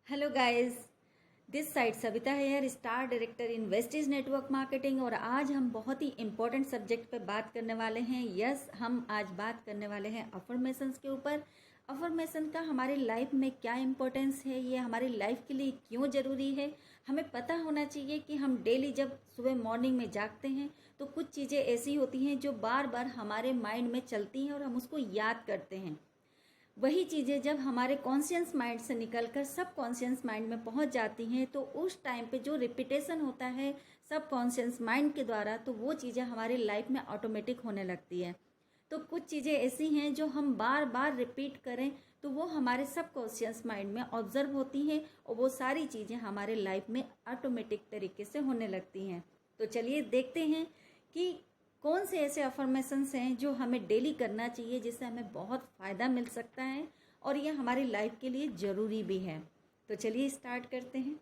Hello guys, this side Savita here, star director in Vestige network marketing. और आज हम बहुत ही इम्पोर्टेंट सब्जेक्ट पे बात करने वाले हैं। हम आज बात करने वाले हैं अफर्मेशंस के ऊपर। अफर्मेशन का हमारी लाइफ में क्या इम्पोर्टेंस है, ये हमारी लाइफ के लिए क्यों ज़रूरी है। हमें पता होना चाहिए कि हम डेली जब सुबह मॉर्निंग में जागते हैं तो कुछ चीज़ें ऐसी होती हैं जो बार बार हमारे माइंड में चलती हैं और हम उसको याद करते हैं। वही चीज़ें जब हमारे कॉन्शियस माइंड से निकलकर सब कॉन्शियस माइंड में पहुंच जाती हैं तो उस टाइम पे जो रिपीटेशन होता है सब कॉन्शियस माइंड के द्वारा, तो वो चीज़ें हमारी लाइफ में ऑटोमेटिक होने लगती है। तो कुछ चीज़ें ऐसी हैं जो हम बार बार रिपीट करें तो वो हमारे सब कॉन्शियस माइंड में ऑब्जर्व होती हैं और वो सारी चीज़ें हमारे लाइफ में ऑटोमेटिक तरीके से होने लगती हैं। तो चलिए देखते हैं कि कौन से ऐसे अफर्मेशंस हैं जो हमें डेली करना चाहिए, जिससे हमें बहुत फ़ायदा मिल सकता है और ये हमारी लाइफ के लिए ज़रूरी भी है। तो चलिए स्टार्ट करते हैं।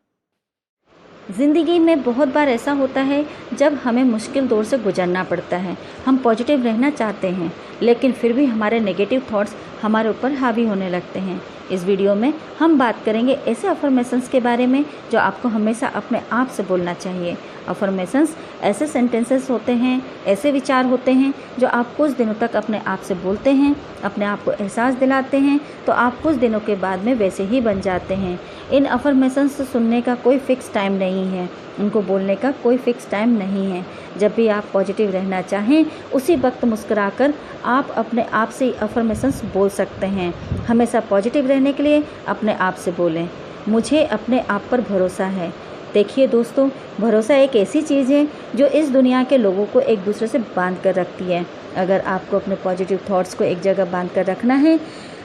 ज़िंदगी में बहुत बार ऐसा होता है जब हमें मुश्किल दौर से गुजरना पड़ता है। हम पॉजिटिव रहना चाहते हैं लेकिन फिर भी हमारे नेगेटिव थॉट्स हमारे ऊपर हावी होने लगते हैं। इस वीडियो में हम बात करेंगे ऐसे अफर्मेशंस के बारे में जो आपको हमेशा अपने आप से बोलना चाहिए। अफर्मेशंस ऐसे सेंटेंसेस होते हैं, ऐसे विचार होते हैं जो आप कुछ दिनों तक अपने आप से बोलते हैं, अपने आप को एहसास दिलाते हैं, तो आप कुछ दिनों के बाद में वैसे ही बन जाते हैं। इन अफर्मेशंस सुनने का कोई फिक्स टाइम नहीं है, उनको बोलने का कोई फिक्स टाइम नहीं है। जब भी आप पॉजिटिव रहना चाहें उसी वक्त मुस्कुराकर आप अपने आप से अफर्मेशंस बोल सकते हैं। हमेशा पॉजिटिव रहने के लिए अपने आप से बोलें, मुझे अपने आप पर भरोसा है। देखिए दोस्तों, भरोसा एक ऐसी चीज़ है जो इस दुनिया के लोगों को एक दूसरे से बांध कर रखती है। अगर आपको अपने पॉजिटिव थॉट्स को एक जगह बांध कर रखना है,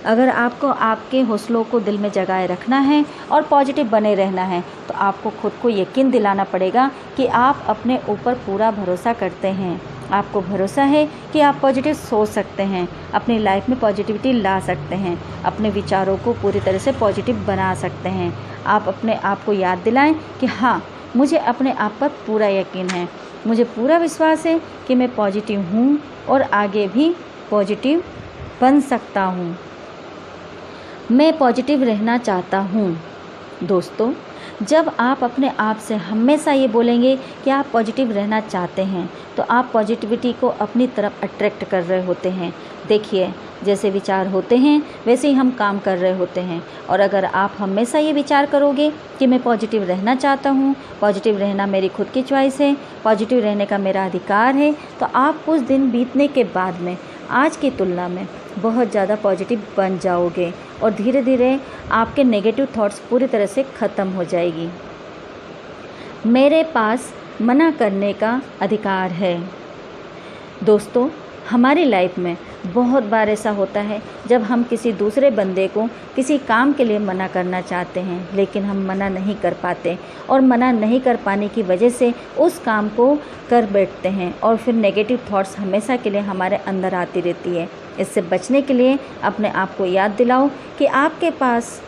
अगर आपको आपके हौसलों को दिल में जगाए रखना है और पॉजिटिव बने रहना है, तो आपको खुद को यकीन दिलाना पड़ेगा कि आप अपने ऊपर पूरा भरोसा करते हैं। आपको भरोसा है कि आप पॉजिटिव सोच सकते हैं, अपनी लाइफ में पॉजिटिविटी ला सकते हैं, अपने विचारों को पूरी तरह से पॉजिटिव बना सकते हैं। आप अपने आप को याद दिलाएं कि हाँ, मुझे अपने आप पर पूरा यकीन है, मुझे पूरा विश्वास है कि मैं पॉजिटिव हूँ और आगे भी पॉजिटिव बन सकता हूँ। मैं पॉजिटिव रहना चाहता हूँ। दोस्तों, जब आप अपने आप से हमेशा ये बोलेंगे कि आप पॉजिटिव रहना चाहते हैं तो आप पॉजिटिविटी को अपनी तरफ अट्रैक्ट कर रहे होते हैं। देखिए, जैसे विचार होते हैं वैसे ही हम काम कर रहे होते हैं। और अगर आप हमेशा ये विचार करोगे कि मैं पॉजिटिव रहना चाहता हूँ, पॉजिटिव रहना मेरी खुद की चॉइस है, पॉजिटिव रहने का मेरा अधिकार है, तो आप कुछ दिन बीतने के बाद में आज की तुलना में बहुत ज़्यादा पॉजिटिव बन जाओगे और धीरे धीरे आपके नेगेटिव थॉट्स पूरी तरह से ख़त्म हो जाएगी। मेरे पास मना करने का अधिकार है। दोस्तों, हमारी लाइफ में बहुत बार ऐसा होता है जब हम किसी दूसरे बंदे को किसी काम के लिए मना करना चाहते हैं लेकिन हम मना नहीं कर पाते और मना नहीं कर पाने की वजह से उस काम को कर बैठते हैं और फिर नेगेटिव थॉट्स हमेशा के लिए हमारे अंदर आती रहती है। इससे बचने के लिए अपने आप को याद दिलाओ कि आपके पास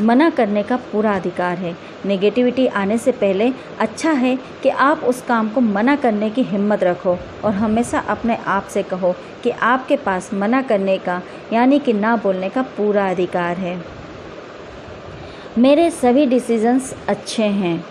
मना करने का पूरा अधिकार है। नेगेटिविटी आने से पहले अच्छा है कि आप उस काम को मना करने की हिम्मत रखो और हमेशा अपने आप से कहो कि आपके पास मना करने का यानी कि ना बोलने का पूरा अधिकार है। मेरे सभी डिसीजंस अच्छे हैं।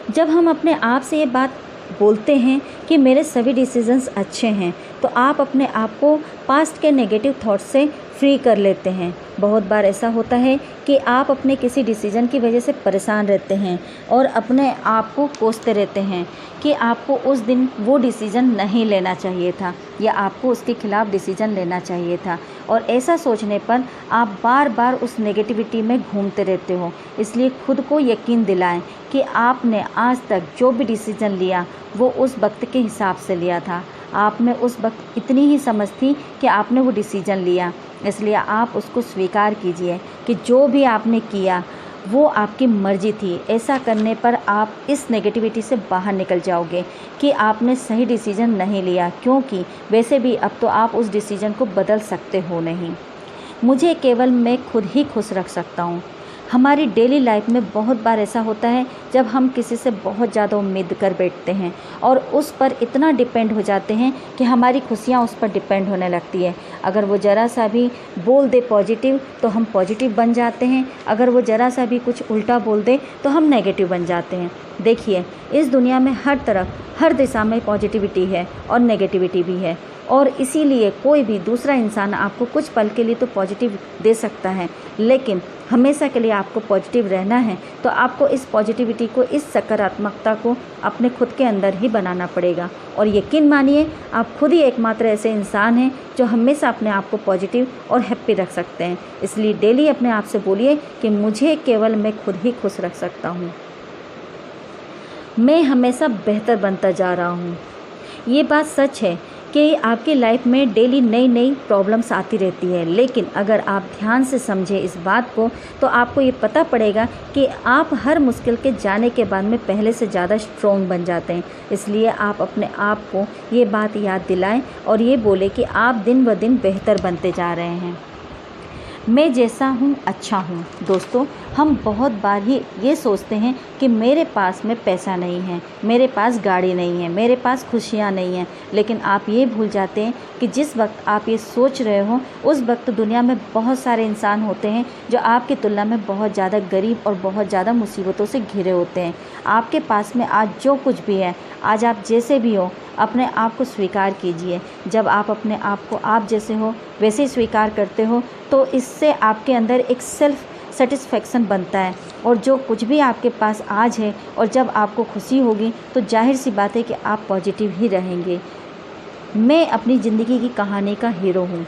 जब हम अपने आप से ये बात बोलते हैं कि मेरे सभी डिसीजंस अच्छे हैं, तो आप अपने आप को पास्ट के नेगेटिव थॉट्स से फ्री कर लेते हैं। बहुत बार ऐसा होता है कि आप अपने किसी डिसीजन की वजह से परेशान रहते हैं और अपने आप को कोसते रहते हैं कि आपको उस दिन वो डिसीजन नहीं लेना चाहिए था या आपको उसके खिलाफ़ डिसीजन लेना चाहिए था, और ऐसा सोचने पर आप बार बार उस नेगेटिविटी में घूमते रहते हो। इसलिए खुद को यकीन दिलाएं कि आपने आज तक जो भी डिसीजन लिया वो उस वक्त के हिसाब से लिया था। आप में उस वक्त इतनी ही समझ थी कि आपने वो डिसीजन लिया, इसलिए आप उसको स्वीकार कीजिए कि जो भी आपने किया वो आपकी मर्ज़ी थी। ऐसा करने पर आप इस नेगेटिविटी से बाहर निकल जाओगे कि आपने सही डिसीजन नहीं लिया, क्योंकि वैसे भी अब तो आप उस डिसीजन को बदल सकते हो नहीं। मुझे केवल मैं खुद ही खुश रख सकता हूँ। हमारी डेली लाइफ में बहुत बार ऐसा होता है जब हम किसी से बहुत ज़्यादा उम्मीद कर बैठते हैं और उस पर इतना डिपेंड हो जाते हैं कि हमारी खुशियाँ उस पर डिपेंड होने लगती है। अगर वो ज़रा सा भी बोल दे पॉजिटिव तो हम पॉजिटिव बन जाते हैं, अगर वो ज़रा सा भी कुछ उल्टा बोल दे तो हम नेगेटिव बन जाते हैं। देखिए, इस दुनिया में हर तरफ, हर दिशा में पॉजिटिविटी है और नेगेटिविटी भी है, और इसीलिए कोई भी दूसरा इंसान आपको कुछ पल के लिए तो पॉजिटिव दे सकता है, लेकिन हमेशा के लिए आपको पॉजिटिव रहना है तो आपको इस पॉजिटिविटी को, इस सकारात्मकता को अपने खुद के अंदर ही बनाना पड़ेगा। और यकीन मानिए, आप खुद ही एकमात्र ऐसे इंसान हैं जो हमेशा अपने आप को पॉजिटिव और हैप्पी रख सकते हैं। इसलिए डेली अपने आप से बोलिए कि मुझे केवल मैं खुद ही खुश रख सकता हूँ, मैं हमेशा बेहतर बनता जा रहा हूँ। ये बात सच है कि आपकी लाइफ में डेली नई नई प्रॉब्लम्स आती रहती है, लेकिन अगर आप ध्यान से समझें इस बात को तो आपको ये पता पड़ेगा कि आप हर मुश्किल के जाने के बाद में पहले से ज़्यादा स्ट्रॉन्ग बन जाते हैं। इसलिए आप अपने आप को ये बात याद दिलाएं और ये बोले कि आप दिन ब दिन बेहतर बनते जा रहे हैं। मैं जैसा हूँ अच्छा हूँ। दोस्तों, हम बहुत बार ही ये सोचते हैं कि मेरे पास में पैसा नहीं है, मेरे पास गाड़ी नहीं है, मेरे पास खुशियाँ नहीं हैं, लेकिन आप ये भूल जाते हैं कि जिस वक्त आप ये सोच रहे हो उस वक्त दुनिया में बहुत सारे इंसान होते हैं जो आपकी तुलना में बहुत ज़्यादा गरीब और बहुत ज़्यादा मुसीबतों से घिरे होते हैं। आपके पास में आज जो कुछ भी है, आज आप जैसे भी हो, अपने आप को स्वीकार कीजिए। जब आप अपने आप को आप जैसे हो वैसे ही स्वीकार करते हो तो इससे आपके अंदर एक सेल्फ सेटिस्फेक्शन बनता है, और जो कुछ भी आपके पास आज है और जब आपको खुशी होगी तो जाहिर सी बात है कि आप पॉजिटिव ही रहेंगे। मैं अपनी ज़िंदगी की कहानी का हीरो हूँ।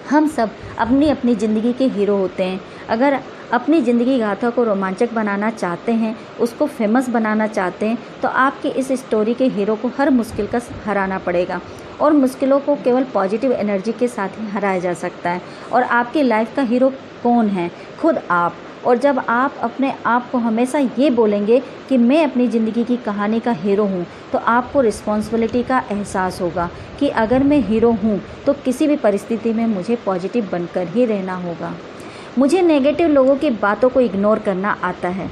हम सब अपनी अपनी ज़िंदगी के हीरो होते हैं। अगर अपनी ज़िंदगी गाथा को रोमांचक बनाना चाहते हैं, उसको फेमस बनाना चाहते हैं, तो आपकी इस स्टोरी के हीरो को हर मुश्किल का हराना पड़ेगा, और मुश्किलों को केवल पॉजिटिव एनर्जी के साथ ही हराया जा सकता है। और आपकी लाइफ का हीरो कौन है? खुद आप। और जब आप अपने आप को हमेशा ये बोलेंगे कि मैं अपनी ज़िंदगी की कहानी का हीरो हूँ, तो आपको रिस्पॉन्सिबिलिटी का एहसास होगा कि अगर मैं हीरो हूँ तो किसी भी परिस्थिति में मुझे पॉजिटिव बनकर ही रहना होगा। मुझे नेगेटिव लोगों की बातों को इग्नोर करना आता है।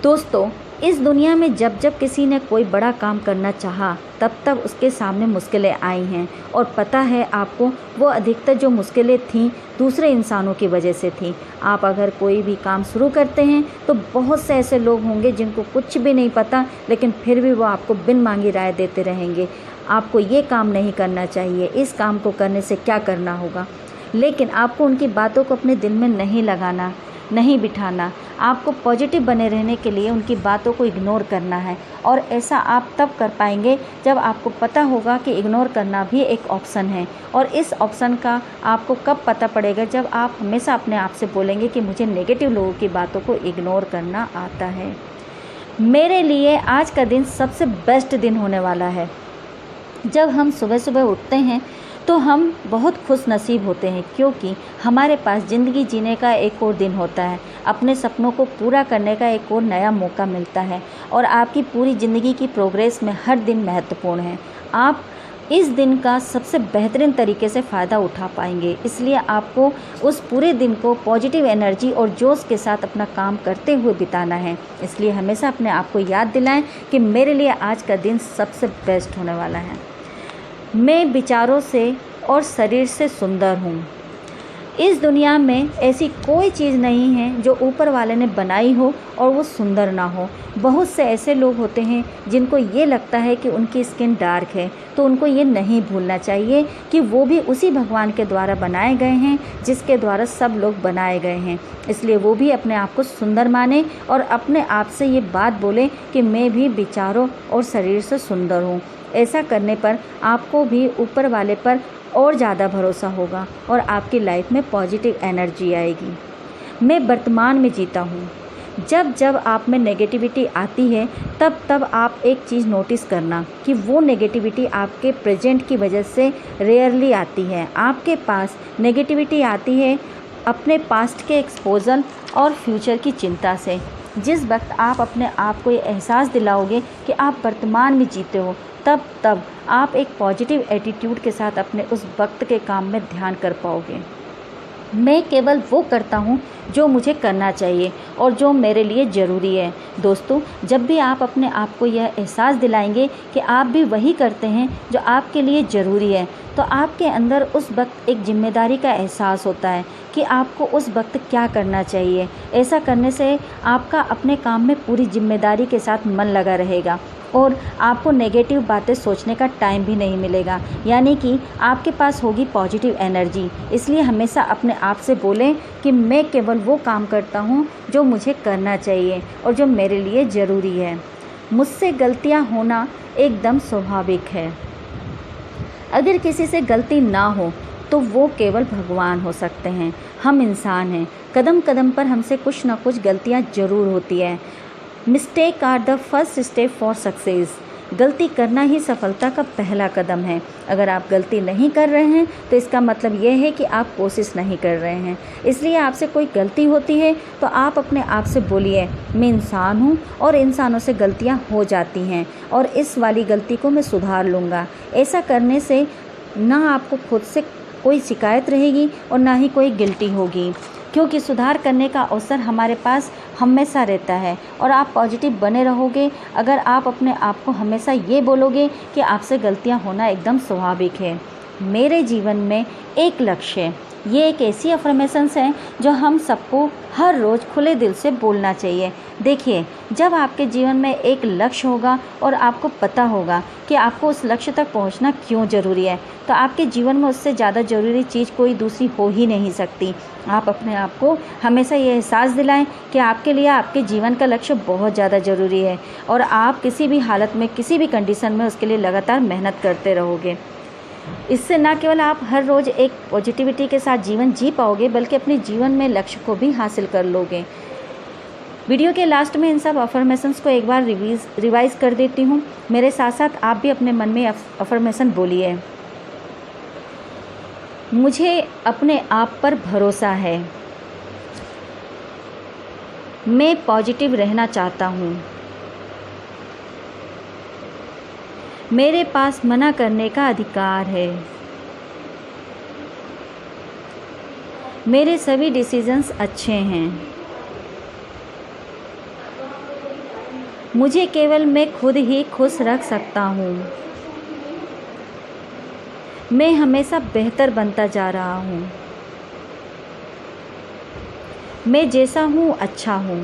दोस्तों, इस दुनिया में जब जब किसी ने कोई बड़ा काम करना चाहा तब तब उसके सामने मुश्किलें आई हैं, और पता है आपको, वो अधिकतर जो मुश्किलें थीं दूसरे इंसानों की वजह से थी। आप अगर कोई भी काम शुरू करते हैं तो बहुत से ऐसे लोग होंगे जिनको कुछ भी नहीं पता, लेकिन फिर भी वो आपको बिन मांगी राय देते रहेंगे। आपको ये काम नहीं करना चाहिए, इस काम को करने से क्या करना होगा। लेकिन आपको उनकी बातों को अपने दिल में नहीं लगाना, नहीं बिठाना। आपको पॉजिटिव बने रहने के लिए उनकी बातों को इग्नोर करना है, और ऐसा आप तब कर पाएंगे जब आपको पता होगा कि इग्नोर करना भी एक ऑप्शन है। और इस ऑप्शन का आपको कब पता पड़ेगा? जब आप हमेशा अपने आप से बोलेंगे कि मुझे नेगेटिव लोगों की बातों को इग्नोर करना आता है। मेरे लिए आज का दिन सबसे बेस्ट दिन होने वाला है। जब हम सुबह सुबह उठते हैं तो हम बहुत खुश नसीब होते हैं, क्योंकि हमारे पास ज़िंदगी जीने का एक और दिन होता है, अपने सपनों को पूरा करने का एक और नया मौका मिलता है, और आपकी पूरी ज़िंदगी की प्रोग्रेस में हर दिन महत्वपूर्ण है। आप इस दिन का सबसे बेहतरीन तरीके से फ़ायदा उठा पाएंगे। इसलिए आपको उस पूरे दिन को पॉजिटिव एनर्जी और जोश के साथ अपना काम करते हुए बिताना है। इसलिए हमेशा अपने आप को याद दिलाएं कि मेरे लिए आज का दिन सबसे बेस्ट होने वाला है। मैं विचारों से और शरीर से सुंदर हूँ। इस दुनिया में ऐसी कोई चीज़ नहीं है जो ऊपर वाले ने बनाई हो और वो सुंदर ना हो। बहुत से ऐसे लोग होते हैं जिनको ये लगता है कि उनकी स्किन डार्क है, तो उनको ये नहीं भूलना चाहिए कि वो भी उसी भगवान के द्वारा बनाए गए हैं जिसके द्वारा सब लोग बनाए गए हैं। इसलिए वो भी अपने आप को सुंदर माने और अपने आप से ये बात बोले कि मैं भी विचारों और शरीर से सुंदर हूँ। ऐसा करने पर आपको भी ऊपर वाले पर और ज़्यादा भरोसा होगा और आपकी लाइफ में पॉजिटिव एनर्जी आएगी। मैं वर्तमान में जीता हूँ। जब जब आप में नेगेटिविटी आती है तब तब आप एक चीज़ नोटिस करना कि वो नेगेटिविटी आपके प्रेजेंट की वजह से रेयरली आती है। आपके पास नेगेटिविटी आती है अपने पास्ट के एक्सपोजर और फ्यूचर की चिंता से। जिस वक्त आप अपने आप को ये एहसास दिलाओगे कि आप वर्तमान में जीते हो, तब आप एक पॉजिटिव एटीट्यूड के साथ अपने उस वक्त के काम में ध्यान कर पाओगे। मैं केवल वो करता हूँ जो मुझे करना चाहिए और जो मेरे लिए ज़रूरी है। दोस्तों, जब भी आप अपने आप को यह एहसास दिलाएंगे कि आप भी वही करते हैं जो आपके लिए ज़रूरी है, तो आपके अंदर उस वक्त एक जिम्मेदारी का एहसास होता है कि आपको उस वक्त क्या करना चाहिए। ऐसा करने से आपका अपने काम में पूरी जिम्मेदारी के साथ मन लगा रहेगा और आपको नेगेटिव बातें सोचने का टाइम भी नहीं मिलेगा, यानी कि आपके पास होगी पॉजिटिव एनर्जी। इसलिए हमेशा अपने आप से बोलें कि मैं केवल वो काम करता हूँ जो मुझे करना चाहिए और जो मेरे लिए ज़रूरी है। मुझसे गलतियाँ होना एकदम स्वाभाविक है। अगर किसी से गलती ना हो तो वो केवल भगवान हो सकते हैं। हम इंसान हैं, कदम कदम पर हमसे कुछ ना कुछ गलतियाँ ज़रूर होती है। Mistake are the first step for success. गलती करना ही सफलता का पहला कदम है। अगर आप गलती नहीं कर रहे हैं तो इसका मतलब यह है कि आप कोशिश नहीं कर रहे हैं। इसलिए आपसे कोई गलती होती है तो आप अपने आप से बोलिए, मैं इंसान हूँ और इंसानों से गलतियाँ हो जाती हैं और इस वाली गलती को मैं सुधार लूँगा। ऐसा करने से ना आपको खुद से कोई शिकायत रहेगी और ना ही कोई गिल्टी होगी, क्योंकि सुधार करने का अवसर हमारे पास हमेशा रहता है और आप पॉजिटिव बने रहोगे अगर आप अपने आप को हमेशा ये बोलोगे कि आपसे गलतियां होना एकदम स्वाभाविक है। मेरे जीवन में एक लक्ष्य है। ये एक ऐसी अफर्मेशंस है जो हम सबको हर रोज़ खुले दिल से बोलना चाहिए। देखिए, जब आपके जीवन में एक लक्ष्य होगा और आपको पता होगा कि आपको उस लक्ष्य तक पहुंचना क्यों ज़रूरी है, तो आपके जीवन में उससे ज़्यादा ज़रूरी चीज़ कोई दूसरी हो ही नहीं सकती। आप अपने आप को हमेशा ये एहसास दिलाएं कि आपके लिए आपके जीवन का लक्ष्य बहुत ज़्यादा ज़रूरी है और आप किसी भी हालत में, किसी भी कंडीशन में उसके लिए लगातार मेहनत करते रहोगे। इससे न केवल आप हर रोज़ एक पॉजिटिविटी के साथ जीवन जी पाओगे, बल्कि अपने जीवन में लक्ष्य को भी हासिल कर लोगे। वीडियो के लास्ट में इन सब अफर्मेशंस को एक बार रिवाइज कर देती हूँ। मेरे साथ साथ आप भी अपने मन में अफर्मेशन बोलिए। मुझे अपने आप पर भरोसा है। मैं पॉजिटिव रहना चाहता हूँ। मेरे पास मना करने का अधिकार है। मेरे सभी डिसीजंस अच्छे हैं। मुझे केवल मैं खुद ही खुश रख सकता हूँ। मैं हमेशा बेहतर बनता जा रहा हूँ। मैं जैसा हूँ अच्छा हूँ।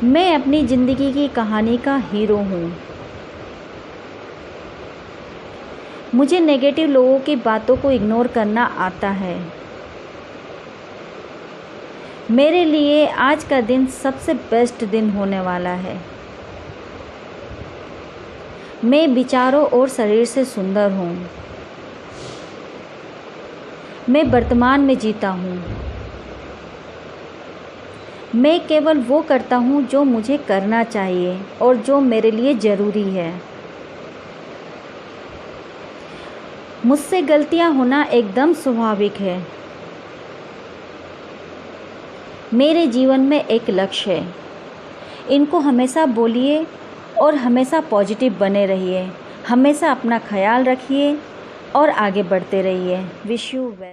मैं अपनी ज़िंदगी की कहानी का हीरो हूँ। मुझे नेगेटिव लोगों की बातों को इग्नोर करना आता है। मेरे लिए आज का दिन सबसे बेस्ट दिन होने वाला है। मैं विचारों और शरीर से सुंदर हूँ। मैं वर्तमान में जीता हूँ। मैं केवल वो करता हूँ जो मुझे करना चाहिए और जो मेरे लिए ज़रूरी है। मुझसे गलतियाँ होना एकदम स्वाभाविक है। मेरे जीवन में एक लक्ष्य है। इनको हमेशा बोलिए और हमेशा पॉजिटिव बने रहिए। हमेशा अपना ख्याल रखिए और आगे बढ़ते रहिए। Wish you well.